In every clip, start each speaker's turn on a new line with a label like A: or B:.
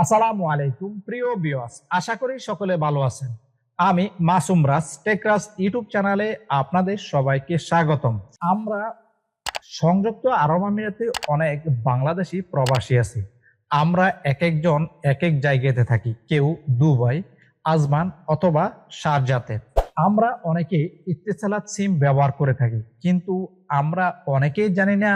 A: আসসালামু আলাইকুম প্রিয় ভিউয়ার্স, আশা করি সকলে ভালো আছেন। আমি মাসুম রাজ টেকরাজ ইউটিউব চ্যানেলে আপনাদের সবাইকে স্বাগতম। আমরা সংযুক্ত আরব আমিরাতে অনেক বাংলাদেশি প্রবাসী আছি। আমরা এক একজন এক এক জায়গাতে থাকি, কেউ দুবাই, আজমান অথবা শারজাতে। আমরা অনেকে ইত্তেসালাত সিম ব্যবহার করে থাকি, কিন্তু আমরা অনেকেই জানি না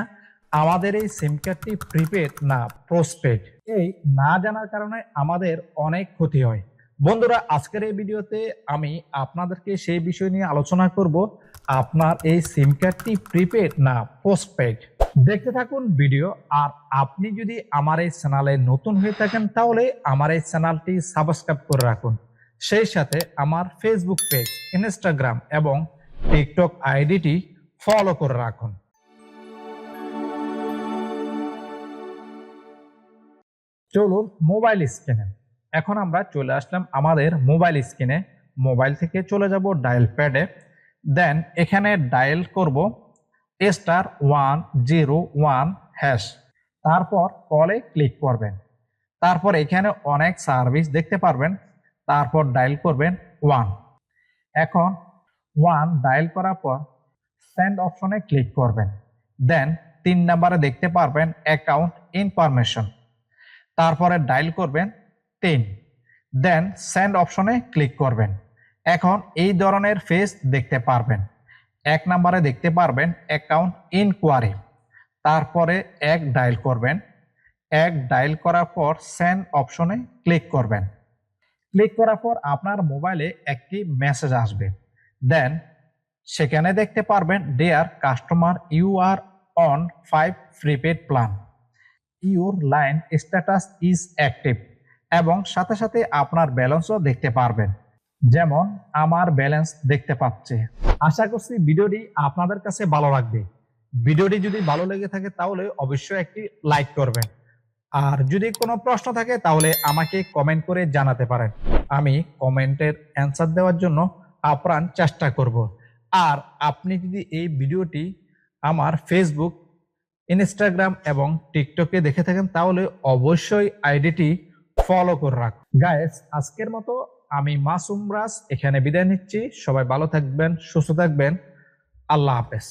A: আমাদের এই সিম কার্ডটি প্রিপেড না পোস্টপেড। এই না জানার কারণে আমাদের অনেক ক্ষতি হয়। বন্ধুরা, আজকের এই ভিডিওতে আমি আপনাদেরকে সেই বিষয় নিয়ে আলোচনা করব। আপনার এই সিম কার্ডটি প্রিপেড না পোস্টপেড। দেখতে থাকুন ভিডিও। আর আপনি যদি আমার এই চ্যানেলে নতুন হয়ে থাকেন তাহলে আমার এই চ্যানেলটি সাবস্ক্রাইব করে রাখুন। সেই সাথে আমার ফেসবুক পেজ, ইনস্টাগ্রাম এবং টিকটক আইডিটি ফলো করে রাখুন। চলুন মোবাইল স্ক্রিনে। এখন আমরা চলে আসলাম আমাদের মোবাইল স্ক্রিনে। মোবাইল থেকে চলে যাব ডায়াল প্যাডে। দেন এখানে ডায়াল করব *101#। তারপর কলে ক্লিক করবেন। তারপর এখানে অনেক সার্ভিস দেখতে পারবেন। তারপর ডায়াল করবেন 1। এখন 1 ডায়াল করার পর সেন্ড অপশনে ক্লিক করবেন। দেন 3 নম্বরে দেখতে পারবেন অ্যাকাউন্ট ইনফরমেশন। তারপরে ডায়াল করবেন 3। দেন সেন্ড অপশনে ক্লিক করবেন। এখন এই ধরনের ফেস দেখতে পারবেন। 1 নম্বরে দেখতে পারবেন অ্যাকাউন্ট ইনকোয়ারি। তারপরে 1 ডায়াল করবেন। 1 ডায়াল করার পর সেন্ড অপশনে ক্লিক করবেন। ক্লিক করার পর আপনার মোবাইলে একটি মেসেজ আসবে। দেন সেখানে দেখতে পারবেন dear customer, you are on 5 prepaid plan, your line status is active এবং সাথে সাথে আপনার ব্যালেন্সও দেখতে পারবেন। যেমন আমার ব্যালেন্স দেখতে পাচ্ছে। আশা করছি ভিডিওটি আপনাদের কাছে ভালো লাগবে। ভিডিওটি যদি ভালো লেগে থাকে তাহলে অবশ্যই একটি লাইক করবেন। আর যদি কোনো প্রশ্ন থাকে তাহলে আমাকে কমেন্ট করে জানাতে পারেন। আমি কমেন্টের অ্যান্সার দেওয়ার জন্য আপ্রাণ চেষ্টা করব। আর আপনি যদি এই ভিডিওটি আমার ফেসবুক, ইনস্টাগ্রাম এবং টিকটকে দেখে থাকেন তাহলে অবশ্যই আইডিটি ফলো করে রাখুন। গাইস, আজকের মতো আমি মাসুম রাজ এখানে বিদায় নিচ্ছি। সবাই ভালো থাকবেন, সুস্থ থাকবেন। আল্লাহ হাফেজ।